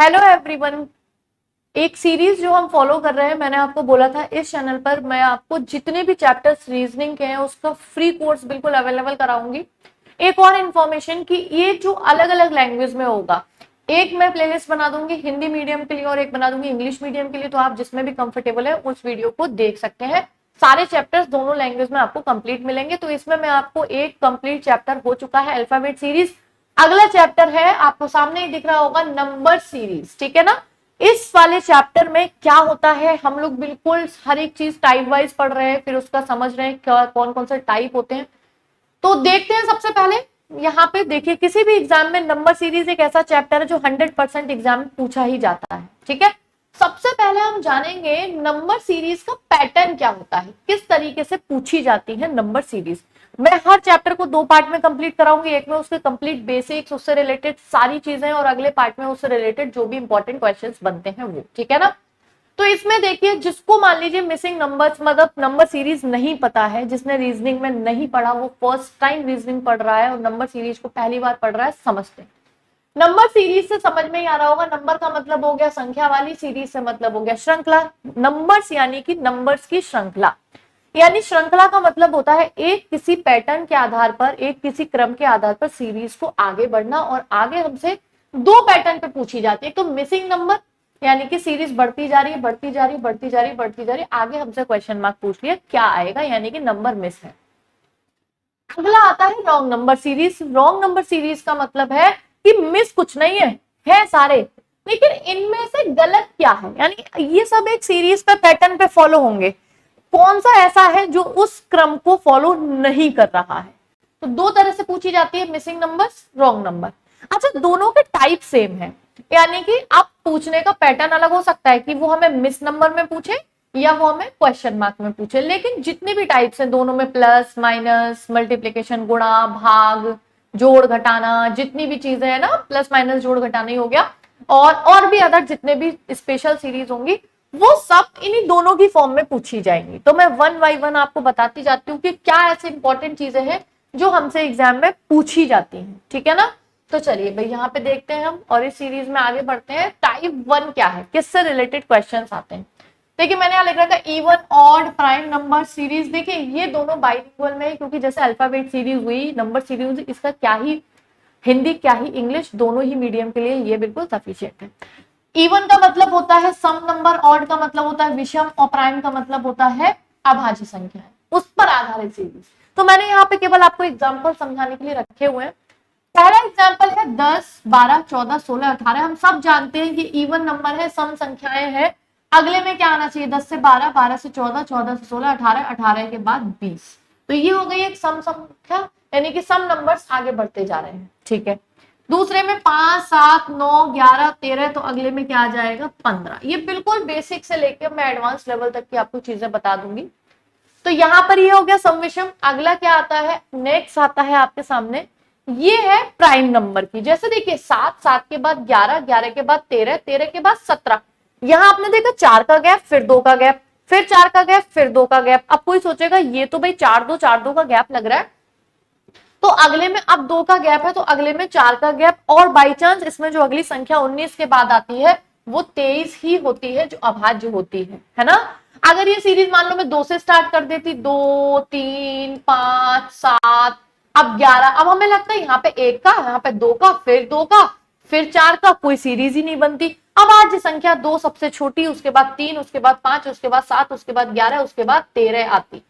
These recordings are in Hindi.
Hello everyone. एक सीरीज जो हम फॉलो कर रहे हैं, मैंने आपको बोला था इस चैनल पर मैं आपको जितने भी चैप्टर्स रीजनिंग के हैं उसका फ्री कोर्स बिल्कुल अवेलेबल कराऊंगी। एक और इन्फॉर्मेशन कि ये जो अलग अलग लैंग्वेज में होगा, एक मैं प्लेलिस्ट बना दूंगी हिंदी मीडियम के लिए और एक बना दूंगी इंग्लिश मीडियम के लिए, तो आप जिसमें भी कंफर्टेबल है उस वीडियो को देख सकते हैं। सारे चैप्टर्स दोनों लैंग्वेज में आपको कंप्लीट मिलेंगे। तो इसमें मैं आपको एक कंप्लीट चैप्टर हो चुका है अल्फाबेट सीरीज। अगला चैप्टर है, आपको सामने ही दिख रहा होगा, नंबर सीरीज। ठीक है ना। इस वाले चैप्टर में क्या होता है, हम लोग बिल्कुल हर एक चीज टाइप वाइज पढ़ रहे हैं, फिर उसका समझ रहे हैं कौन कौन से टाइप होते हैं। तो देखते हैं। सबसे पहले यहाँ पे देखिए, किसी भी एग्जाम में नंबर सीरीज एक ऐसा चैप्टर है जो 100% एग्जाम में पूछा ही जाता है। ठीक है। सबसे पहले हम जानेंगे नंबर सीरीज का पैटर्न क्या होता है, किस तरीके से पूछी जाती है नंबर सीरीज। मैं हर चैप्टर को दो पार्ट में कंप्लीट कराऊंगी। एक में उसके कंप्लीट बेसिक्स, उससे रिलेटेड सारी चीजें, और अगले पार्ट में उससे रिलेटेड जो भी इंपॉर्टेंट क्वेश्चंस बनते हैं वो। ठीक है ना। तो इसमें देखिए, जिसको मान लीजिए मिसिंग नंबर्स मतलब नंबर सीरीज नहीं पता है, जिसने रीजनिंग में नहीं पढ़ा, वो फर्स्ट टाइम रीजनिंग पढ़ रहा है और नंबर सीरीज को पहली बार पढ़ रहा है, समझते हैं। नंबर सीरीज से समझ में ही आ रहा होगा, नंबर का मतलब हो गया संख्या वाली, सीरीज से मतलब हो गया श्रृंखला। नंबर्स यानी कि नंबर्स की श्रृंखला, यानी श्रृंखला का मतलब होता है एक किसी पैटर्न के आधार पर, एक किसी क्रम के आधार पर सीरीज को आगे बढ़ना। और आगे हमसे दो पैटर्न पे पूछी जाती है। तो मिसिंग नंबर यानी कि सीरीज बढ़ती जा रही है, बढ़ती जा रही है, बढ़ती जा रही है, बढ़ती जा रही है, आगे हमसे क्वेश्चन मार्क पूछ लिया क्या आएगा, यानी कि नंबर मिस है। अगला आता है wrong number series. Wrong number series का मतलब है कि मिस कुछ नहीं है सारे, लेकिन इनमें से गलत क्या है, यानी ये सब एक सीरीज पे पैटर्न पे फॉलो होंगे, कौन सा ऐसा है जो उस क्रम को फॉलो नहीं कर रहा है। तो दो तरह से पूछी जाती है मिसिंग नंबर्स, रॉन्ग नंबर। अच्छा, दोनों के टाइप सेम है, यानी कि आप पूछने का पैटर्न अलग हो सकता है कि वो हमें मिस नंबर में पूछे या वो हमें क्वेश्चन मार्क में पूछे, लेकिन जितने भी टाइप्स हैं दोनों में, प्लस माइनस, मल्टीप्लिकेशन, गुणा, भाग, जोड़ घटाना, जितनी भी चीजें हैं ना, प्लस माइनस जोड़ घटाना ही हो गया, और भी अदर जितने भी स्पेशल सीरीज होंगी, वो सब इन्हीं दोनों की फॉर्म में पूछी जाएंगी। तो मैं वन बाई वन आपको बताती जाती हूँ कि क्या ऐसे इंपॉर्टेंट चीजें हैं जो हमसे एग्जाम में पूछी जाती हैं। ठीक है ना। तो चलिए भाई, यहाँ पे देखते हैं हम और इस सीरीज में आगे बढ़ते हैं। टाइप 1 क्या है, किससे रिलेटेड क्वेश्चंस आते हैं। देखिए, मैंने यहाँ लिख रखा है even, odd, prime number series. देखिए, ये दोनों बाइलिंगुअल में है, क्योंकि जैसे अल्फाबेट सीरीज हुई, नंबर सीरीज, इसका क्या ही हिंदी क्या ही इंग्लिश, दोनों ही मीडियम के लिए ये बिल्कुल सफिशिएंट है। इवन का मतलब होता है सम नंबर, ऑड का मतलब होता है विषम, और प्राइम का मतलब होता है अभाज्य संख्या, उस पर आधारित सीरीज। तो मैंने यहाँ पे केवल आपको एग्जाम्पल समझाने के लिए रखे हुए हैं। पहला एग्जाम्पल है 10, 12, 14, 16, 18। हम सब जानते हैं कि इवन नंबर है, सम संख्याएं हैं। अगले में क्या आना चाहिए, 10 से 12, 12 से 14, 14 से 16, 18, 18 के बाद 20। तो ये हो गई एक सम संख्या, यानी कि सम नंबर्स आगे बढ़ते जा रहे हैं। ठीक है। दूसरे में 5, 7, 9, 11, 13, तो अगले में क्या आ जाएगा, 15। ये बिल्कुल बेसिक से लेकर मैं एडवांस लेवल तक की आपको चीजें बता दूंगी। तो यहाँ पर ये हो गया सम विषम। अगला क्या आता है, नेक्स्ट आता है आपके सामने, ये है प्राइम नंबर की। जैसे देखिए, 7, 7 के बाद 11, 11 के बाद 13, 13 के बाद 17। यहां आपने देखा 4 का गैप, फिर 2 का गैप, फिर 4 का गैप, फिर 2 का गैप। अब कोई सोचेगा ये तो भाई 4 2 4 2 का गैप लग रहा है, तो अगले में अब 2 का गैप है, तो अगले में 4 का गैप, और बाई चांस इसमें जो अगली संख्या 19 के बाद आती है वो 23 ही होती है जो अभाज्य होती है ना। अगर ये सीरीज मान लो मैं 2 से स्टार्ट कर देती, 2, 3, 5, 7, अब 11, अब हमें लगता है यहाँ पे 1 का, यहाँ पे 2 का, फिर 2 का, फिर 4 का, कोई सीरीज ही नहीं बनती। अब आज संख्या 2 सबसे छोटी, उसके बाद 3, उसके बाद 5, उसके बाद 7, उसके बाद 11, उसके बाद 13 आती।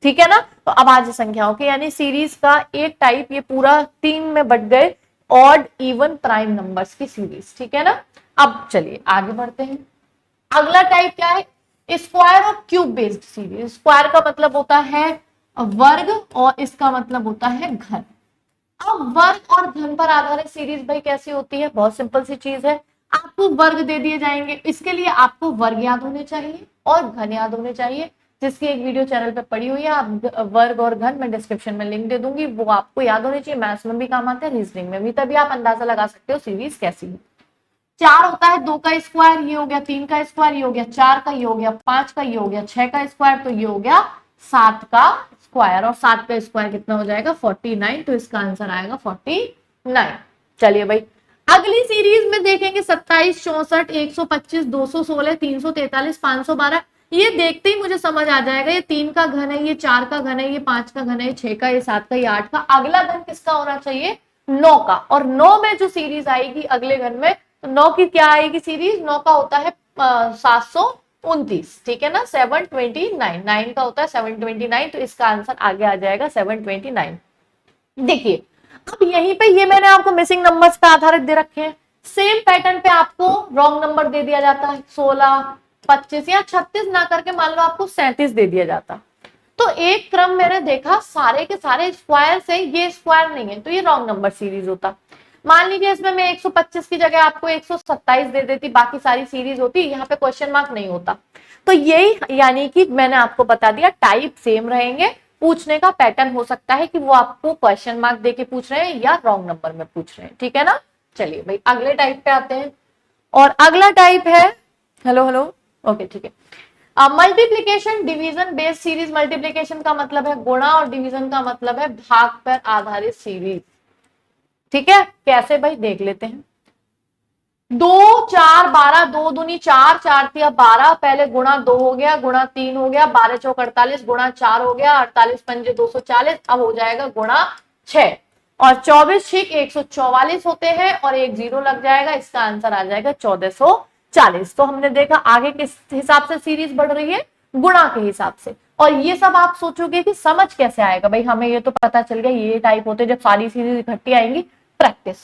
ठीक है ना। तो अब आज संख्याओं के, यानी सीरीज का एक टाइप ये पूरा 3 में बट गए, ऑड, इवन, प्राइम नंबर्स की सीरीज। ठीक है ना। अब चलिए आगे बढ़ते हैं। अगला टाइप क्या है, स्क्वायर और क्यूब बेस्ड सीरीज। स्क्वायर का मतलब होता है वर्ग और इसका मतलब होता है घन। अब वर्ग और घन पर आधारित सीरीज भाई कैसी होती है, बहुत सिंपल सी चीज है। आपको वर्ग दे दिए जाएंगे, इसके लिए आपको वर्ग याद होने चाहिए और घन याद होने चाहिए, जिसकी एक वीडियो चैनल पे पड़ी हुई है। आप वर्ग और घन मैं डिस्क्रिप्शन में लिंक दे दूंगी, वो आपको याद होने चाहिए। मैथ्स में भी काम आते हैं, रीजनिंग में भी, तभी आप अंदाजा लगा सकते हो सीरीज कैसी है। 4 होता है 2 का स्क्वायर, ये हो गया 3 का स्क्वायर, ये हो गया 4 का, ये हो गया 5 का, ये हो गया 6 का स्क्वायर, तो ये हो गया 7 का स्क्वायर। और 7 का स्क्वायर कितना हो जाएगा, 49। तो इसका आंसर आएगा 49। चलिए भाई, अगली सीरीज में देखेंगे 27, 64, 125, 216, 343, 512। ये देखते ही मुझे समझ आ जाएगा ये 3 का घन है, ये 4 का घन है, ये 5 का घन है, ये 6 का, ये 7 का, ये 8 का। अगला घन किसका होना चाहिए? 9 का। और 9 में जो सीरीज आएगी अगले घन में, तो 9 की क्या आएगी सीरीज? 9 का होता है 729, ठीक है ना, 729। 9 का होता है 729, तो इसका आंसर आगे आ जाएगा 729। देखिए अब यहीं पे ये मैंने आपको मिसिंग नंबर्स पे आधारित दे रखे हैं। सेम पैटर्न पे आपको रॉन्ग नंबर दे दिया जाता है, 16, 25 या 36 ना करके मान लो आपको 37 दे दिया जाता। तो एक क्रम मैंने देखा सारे के सारे स्क्वायर से, ये स्क्वायर नहीं है, तो ये रॉन्ग नंबर सीरीज होता। मान लीजिए इसमें मैं 125 की जगह आपको 127 दे देती, बाकी सारी सीरीज होती, यहाँ पे क्वेश्चन मार्क नहीं होता। तो यही यानी कि मैंने आपको बता दिया टाइप सेम रहेंगे, पूछने का पैटर्न हो सकता है कि वो आपको क्वेश्चन मार्क देके पूछ रहे हैं या रॉन्ग नंबर में पूछ रहे हैं, ठीक है ना। चलिए भाई अगले टाइप पे आते हैं, और अगला टाइप है, हेलो हेलो, ओके ठीक है, multiplication division based series. Multiplication का मतलब है गुणा और डिवीजन का मतलब है भाग पर आधारित सीरीज, ठीक है। कैसे भाई देख लेते हैं। 2, 4, 12, 2 दूनी 4, 4 तिया 12, पहले गुणा 2 हो गया, गुणा 3 हो गया, 12 चौक 48, गुणा 4 हो गया, 48 पंजे 240, अब हो जाएगा गुणा 6, और 24 छिक 144 होते हैं, और एक जीरो लग जाएगा, इसका आंसर आ जाएगा 1440। तो हमने देखा आगे किस हिसाब से सीरीज बढ़ रही है, गुणा के हिसाब से। और ये सब आप सोचोगे कि समझ कैसे आएगा, भाई हमें ये तो पता चल गया ये टाइप होते जब सारी सीरीज इकट्ठी आएंगी। प्रैक्टिस,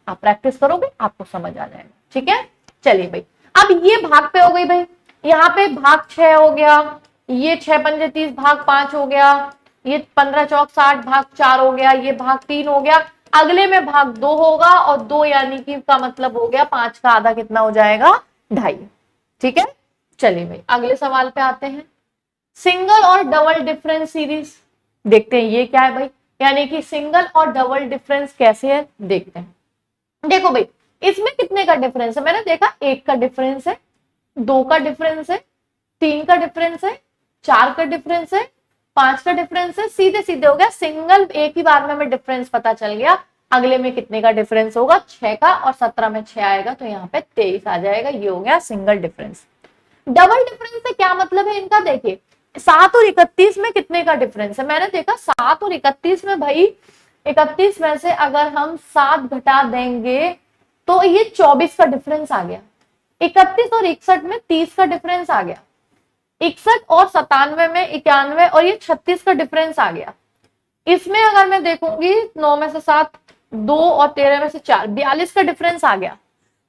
आप प्रैक्टिस करोगे आपको समझ आ जाएगा, ठीक है। चलिए भाई अब ये भाग पे हो गई भाई, यहाँ पे भाग 6 हो गया, ये 6 पंजे 30 भाग 5 हो गया, ये 15 चौक 60 भाग 4 हो गया, ये भाग 3 हो गया, अगले में भाग 2 होगा, और 2 यानी कि का मतलब हो गया 5 का आधा कितना हो जाएगा? 2.5, ठीक है। चलिए भाई अगले सवाल पे आते हैं, सिंगल और डबल डिफरेंस सीरीज देखते हैं ये क्या है भाई, यानी कि सिंगल और डबल डिफरेंस कैसे है देखते हैं। देखो भाई इसमें कितने का डिफरेंस है, मैंने देखा 1 का डिफरेंस है, 2 का डिफरेंस है, 3 का डिफरेंस है, 4 का डिफरेंस है, 5 का डिफरेंस है, सीधे सीधे हो गया सिंगल। एक ही बार में हमें डिफरेंस पता चल गया, अगले में कितने का डिफरेंस होगा? 6 का, और 17 में 6 आएगा तो यहाँ पे 23 आ जाएगा, ये हो गया सिंगल डिफरेंस। डबल डिफरेंस से क्या मतलब है इनका? देखिए 7 और 31 में कितने का डिफरेंस है, मैंने देखा 7 और 31 में भाई 31 में से अगर हम 7 घटा देंगे तो ये 24 का डिफरेंस आ गया। 31 और 61 में 30 का डिफरेंस आ गया। 61 और 97 में 91, और ये 36 का डिफरेंस आ गया। इसमें अगर मैं देखूंगी 9 में से 7, 2 और 13 में से 4, 42 का डिफरेंस आ गया।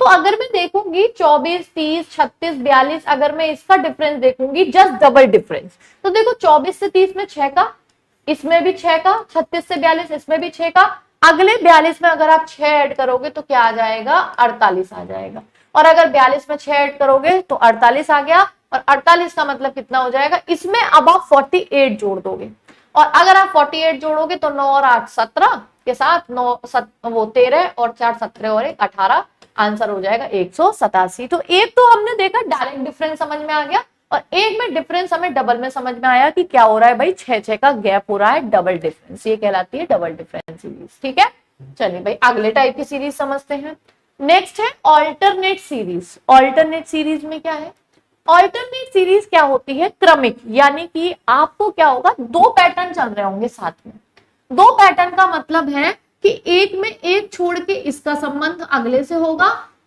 तो अगर मैं देखूंगी 24, 30, 36, 42, अगर मैं इसका डिफरेंस देखूंगी जस्ट डबल डिफरेंस, तो देखो 24 से 30 में 6 का, इसमें भी 6 का, 36 से 42 इसमें भी 6 का, अगले 42 में अगर आप 6 ऐड करोगे तो क्या आ जाएगा? 48 आ जाएगा। और अगर 42 में 6 ऐड करोगे तो 48 आ गया, और 48 का मतलब कितना हो जाएगा? इसमें अब आप 48 जोड़ दोगे, और अगर आप 48 जोड़ोगे तो 9 और 8 17 के साथ 9 वो 13 और 4 17 और 1 18, आंसर हो जाएगा 187। तो एक तो हमने देखा डायरेक्ट डिफरेंस समझ में आ गया, और एक में डिफरेंस हमें डबल में समझ में आया कि क्या हो रहा है भाई, 6 का गैप हो रहा है, डबल डिफरेंस, ये कहलाती है डबल डिफरेंस सीरीज, ठीक है। चलिए भाई अगले टाइप की सीरीज समझते हैं। नेक्स्ट है ऑल्टरनेट सीरीज। ऑल्टरनेट सीरीज में क्या है? ऑल्टरनेट सीरीज क्या होती है? क्रमिक, यानी कि आपको क्या होगा, 2 पैटर्न चल रहे होंगे साथ में। 2 पैटर्न का मतलब है कि एक में एक छोड़ के इसका संबंध अगले से होगा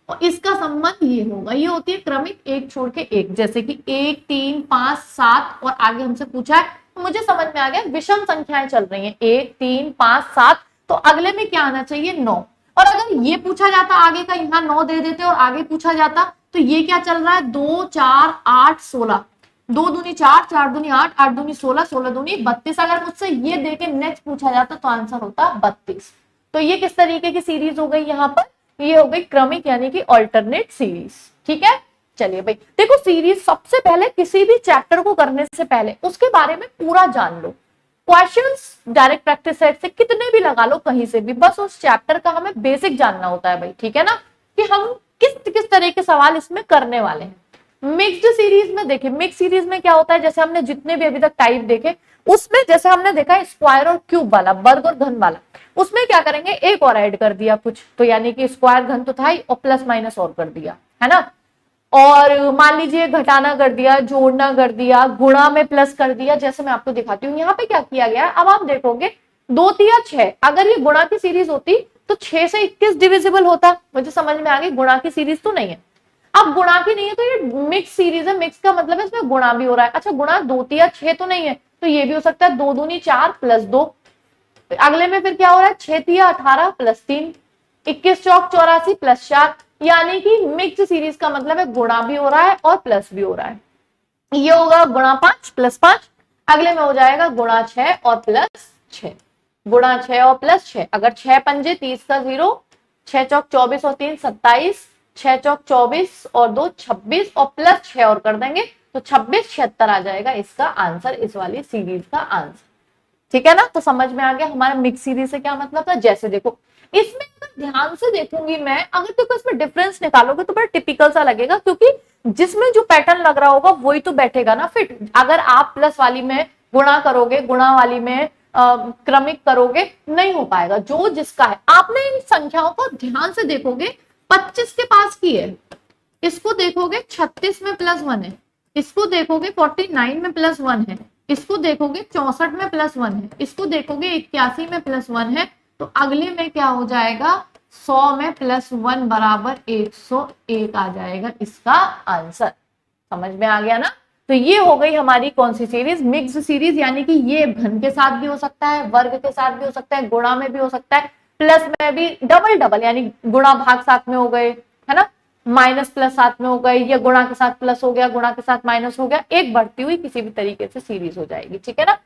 और इसका संबंध ये होगा, ये होती है क्रमिक, एक छोड़ के एक। जैसे कि 1, 3, 5, 7 और आगे हमसे पूछा है तो मुझे समझ में आ गया विषम संख्याएं चल रही हैं, 1, 3, 5, 7, तो अगले में क्या आना चाहिए? 9। और अगर ये पूछा जाता आगे का, यहाँ 9 दे देते और आगे पूछा जाता, तो ये क्या चल रहा है? 2, 4, 8, 16, 2 दूनी 4, 4 दूनी 8, 8 दूनी 16, 16 दूनी 32। अगर मुझसे ये देके नेक्स्ट पूछा जाता तो आंसर होता 32। तो ये किस तरीके की सीरीज हो गई? यहाँ पर ये हो गई क्रमिक, यानी कि ऑल्टरनेट सीरीज, ठीक है। चलिए भाई देखो, सीरीज सबसे पहले किसी भी चैप्टर को करने से पहले उसके बारे में पूरा जान लो। क्वेश्चंस डायरेक्ट प्रैक्टिस सेट से कितने भी लगा लो कहीं से भी, बस उस चैप्टर का हमें बेसिक जानना होता है भाई, ठीक है ना, कि हम किस किस तरह के सवाल इसमें करने वाले हैं। मिक्स्ड सीरीज में देखिए, मिक्स सीरीज में क्या होता है, जैसे हमने जितने भी अभी तक टाइप देखे, उसमें जैसे हमने देखा स्क्वायर और क्यूब वाला, वर्ग और घन वाला, उसमें क्या करेंगे एक और ऐड कर दिया कुछ, तो यानी कि स्क्वायर घन तो था ही और प्लस माइनस और कर दिया, है ना। और मान लीजिए घटाना कर दिया, जोड़ना कर दिया, गुणा में प्लस कर दिया, जैसे मैं आपको दिखाती हूँ यहाँ पे क्या किया गया है। अब आप देखोगे 2 तिया 6, अगर ये गुणा की सीरीज होती तो 6 से 21 डिविजिबल होता, मुझे समझ में आ गई। गुणा की सीरीज तो नहीं है, अब गुणा की नहीं है तो ये मिक्स सीरीज है, मिक्स का मतलब है इसमें गुणा भी हो रहा है। अच्छा गुणा 2 तिया 6 तो नहीं है, तो ये भी हो सकता है 2 दूनी 4 प्लस 2। अगले में फिर क्या हो रहा है 6 तिया 18 प्लस 3, 21 चौक 84 प्लस 4, यानी कि मिक्स सीरीज का मतलब है गुणा भी हो रहा है और प्लस भी हो रहा है। ये होगा गुणा 5 प्लस 5, अगले में हो जाएगा गुणा 6 और प्लस 6, गुणा 6 और प्लस 6। अगर 6 पंजे 30 का 0, 6 चौक 24 और 3 27, 6 चौक 24 और 2 26 और प्लस 6 और कर देंगे तो 26 76 आ जाएगा इसका आंसर, इस वाली सीरीज का आंसर। ठीक है ना, तो समझ में आ गया हमारा मिक्स सीरीज से क्या मतलब था। जैसे देखो इसमें अगर ध्यान से देखूंगी मैं, अगर देखो इसमें डिफरेंस निकालोगे तो बड़ा टिपिकल सा लगेगा, क्योंकि जिसमें जो पैटर्न लग रहा होगा वही तो बैठेगा ना फिट। अगर आप प्लस वाली में गुणा करोगे, गुणा वाली में क्रमिक करोगे, नहीं हो पाएगा। जो जिसका है, आपने इन संख्याओं को ध्यान से देखोगे, 25 के पास की है, इसको देखोगे 36 में प्लस 1 है, इसको देखोगे 49 में प्लस 1 है, इसको देखोगे 64 में प्लस 1 है, इसको देखोगे 81 में प्लस 1 है, तो अगले में क्या हो जाएगा 100 में प्लस 1 बराबर 101 आ जाएगा इसका आंसर। समझ में आ गया ना। तो ये हो गई हमारी कौन सी सीरीज, मिक्स सीरीज, यानी कि ये घन के साथ भी हो सकता है, वर्ग के साथ भी हो सकता है, गुणा में भी हो सकता है, प्लस में भी, डबल डबल यानी गुणा भाग साथ में हो गए, है ना, माइनस प्लस साथ में हो गए, या गुणा के साथ प्लस हो गया, गुणा के साथ माइनस हो गया, एक बढ़ती हुई किसी भी तरीके से सीरीज हो जाएगी। ठीक है ना।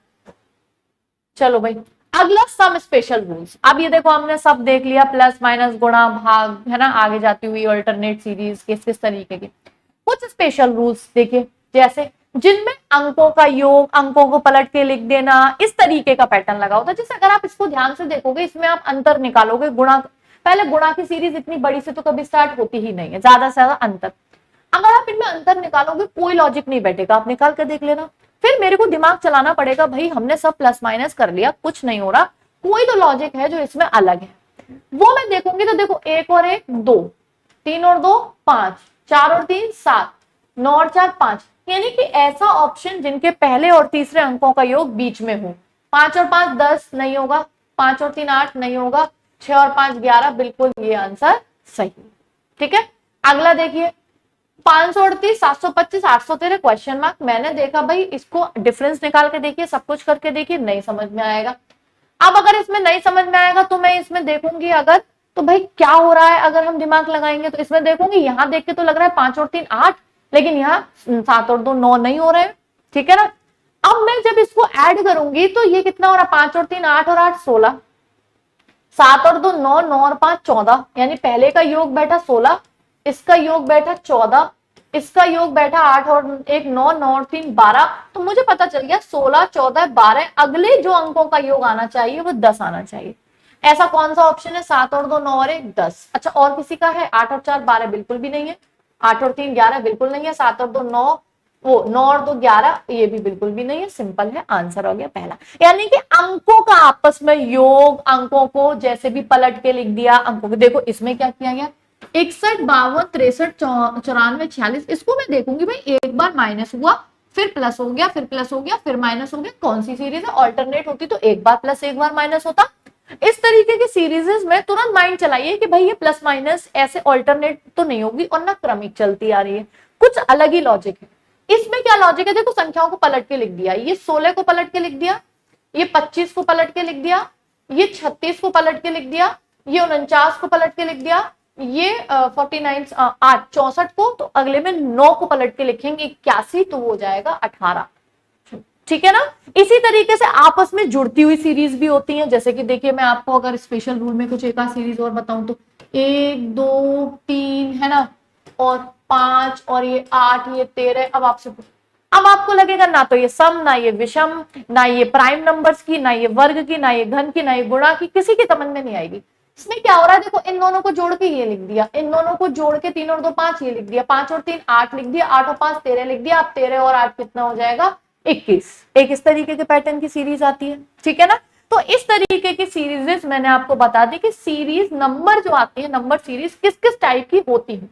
चलो भाई अगला सम स्पेशल रूल्स। अब ये देखो हमने सब देख लिया, प्लस माइनस गुणा भाग, है ना, आगे जाती हुई अल्टरनेट सीरीज किस किस तरीके की। कुछ स्पेशल रूल्स देखिए, जैसे जिनमें अंकों का योग, अंकों को पलट के लिख देना, इस तरीके का पैटर्न लगा होता है। जैसे अगर आप इसको ध्यान से देखोगे, इसमें आप अंतर निकालोगे, गुणा, पहले गुणा की सीरीज इतनी बड़ी से तो कभी स्टार्ट होती ही नहीं है, ज्यादा से ज्यादा अंतर। अगर आप इनमें अंतर निकालोगे कोई लॉजिक नहीं बैठेगा, आप निकाल कर देख लेना। फिर मेरे को दिमाग चलाना पड़ेगा, भाई हमने सब प्लस माइनस कर लिया, कुछ नहीं हो रहा, कोई तो लॉजिक है जो इसमें अलग है। वो मैं देखूंगी तो देखो 1 और 1 2, 3 और 2 5, 4 और 3 7, 9 और 4 5, यानी कि ऐसा ऑप्शन जिनके पहले और तीसरे अंकों का योग बीच में हो। 5 और 5 10 नहीं होगा, 5 और 3 8 नहीं होगा, 6 और 5 11, बिल्कुल ये आंसर सही। ठीक है, अगला देखिए 538 725 813 क्वेश्चन मार्क। मैंने देखा भाई इसको डिफरेंस निकाल के देखिए, सब कुछ करके देखिए, नहीं समझ में आएगा। अब अगर इसमें नहीं समझ में आएगा तो मैं इसमें देखूंगी अगर, तो भाई क्या हो रहा है, अगर हम दिमाग लगाएंगे तो इसमें देखूंगी, यहां देख के तो लग रहा है 5 और 3 8, लेकिन यहाँ 7 और 2 9 नहीं हो रहे हैं। ठीक है ना। अब मैं जब इसको ऐड करूंगी तो ये कितना हो रहा है, 5 और 3 8 और 8 16, 7 और 2 9, 9 और 5 14, यानी पहले का योग बैठा 16, इसका योग बैठा 14, इसका योग बैठा 8 और 1 9, 9 और 3 12। तो मुझे पता चल गया 16 14 12, अगले जो अंकों का योग आना चाहिए वो 10 आना चाहिए। ऐसा कौन सा ऑप्शन है, 7 और 2 9 और 1 10। अच्छा और किसी का है, 8 और 4 12 बिल्कुल भी नहीं है, 8 और 3 11 बिल्कुल नहीं है, 7 और 2 9, वो 9 और 2 11, ये भी बिल्कुल भी नहीं है। सिंपल है, आंसर हो गया पहला। यानी कि अंकों का आपस में योग, अंकों को जैसे भी पलट के लिख दिया, अंकों को देखो इसमें क्या किया गया, 61 52 63 94 46, इसको मैं देखूंगी भाई एक बार माइनस हुआ, फिर प्लस हो गया, फिर प्लस हो गया, फिर माइनस हो गया, कौन सी सीरीज है, ऑल्टरनेट होती तो एक बार प्लस एक बार माइनस होता। इस तरीके की सीरीजेस में तुरंत माइंड चलाइए कि भाई ये प्लस माइनस ऐसे ऑल्टरनेट तो नहीं होगी और ना क्रमिक चलती आ रही है, कुछ अलग ही लॉजिक है। इसमें क्या लॉजिक है, देखो संख्याओं को पलट के लिख दिया, ये 16 को पलट के लिख दिया, ये 25 को पलट के लिख दिया, ये 36 को पलट के लिख दिया, ये 49 को पलट के लिख दिया, ये 49 8 64 को, तो अगले में 9 को पलट के लिखेंगे 81, तो वो हो जाएगा 18। ठीक है ना। इसी तरीके से आपस में जुड़ती हुई सीरीज भी होती हैं, जैसे कि देखिए मैं आपको अगर स्पेशल रूल में कुछ एक सीरीज और बताऊं तो 1 2 3 है ना, और 5 और ये 8 ये 13। अब आपसे अब आपको लगेगा ना तो ये सम, ना ये विषम, ना ये प्राइम नंबर्स की, ना ये वर्ग की, ना ये घन की, ना ये गुणा की, किसी की समझ में नहीं आएगी। इसमें क्या हो रहा है, देखो इन दोनों को जोड़ के ये लिख दिया, इन दोनों को जोड़ के 3 और 2 5 ये लिख दिया, 5 और 3 8 लिख दिया, 8 और 5 13 लिख दिया। अब 13 और 8 कितना हो जाएगा 21 एक इस तरीके के पैटर्न की सीरीज आती है, ठीक है ना। तो इस तरीके की सीरीजेस मैंने आपको बता दी कि सीरीज नंबर जो आती है, नंबर सीरीज किस किस टाइप की होती है।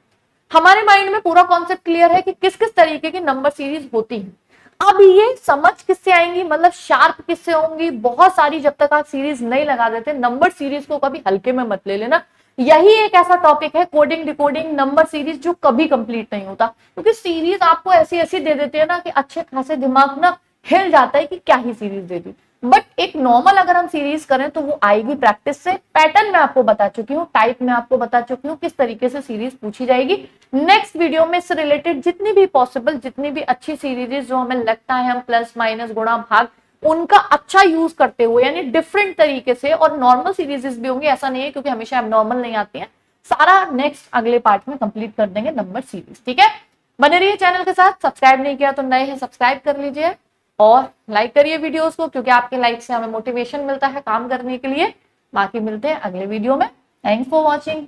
हमारे माइंड में पूरा कॉन्सेप्ट क्लियर है कि किस किस तरीके की नंबर सीरीज होती है। अब ये समझ किससे आएंगी, मतलब शार्प किससे होंगी, बहुत सारी, जब तक आप सीरीज नहीं लगा देते, नंबर सीरीज को कभी हल्के में मत ले लेना। यही एक ऐसा टॉपिक है, कोडिंग डिकोडिंग नंबर सीरीज, जो कभी कंप्लीट नहीं होता, क्योंकि सीरीज आपको ऐसी ऐसी दे देते हैं ना कि अच्छे खासे दिमाग ना हिल जाता है कि क्या ही सीरीज दे दी। बट एक नॉर्मल अगर हम सीरीज करें तो वो आएगी प्रैक्टिस से। पैटर्न मैं आपको बता चुकी हूँ, टाइप मैं आपको बता चुकी हूँ, किस तरीके से सीरीज पूछी जाएगी। नेक्स्ट वीडियो में इससे रिलेटेड जितनी भी पॉसिबल, जितनी भी अच्छी सीरीज जो हमें लगता है हम प्लस माइनस गुणा भाग उनका अच्छा यूज करते हुए, यानी डिफरेंट तरीके से, और नॉर्मल सीरीजेस भी होंगी, ऐसा नहीं है क्योंकि हमेशा एबनॉर्मल नहीं आती है, सारा नेक्स्ट अगले पार्ट में कंप्लीट कर देंगे नंबर सीरीज, ठीक है। बने रहिए चैनल के साथ, सब्सक्राइब नहीं किया तो नए हैं सब्सक्राइब कर लीजिए और लाइक करिए वीडियोस को, क्योंकि आपके लाइक से हमें मोटिवेशन मिलता है काम करने के लिए। बाकी मिलते हैं अगले वीडियो में। Thanks for watching.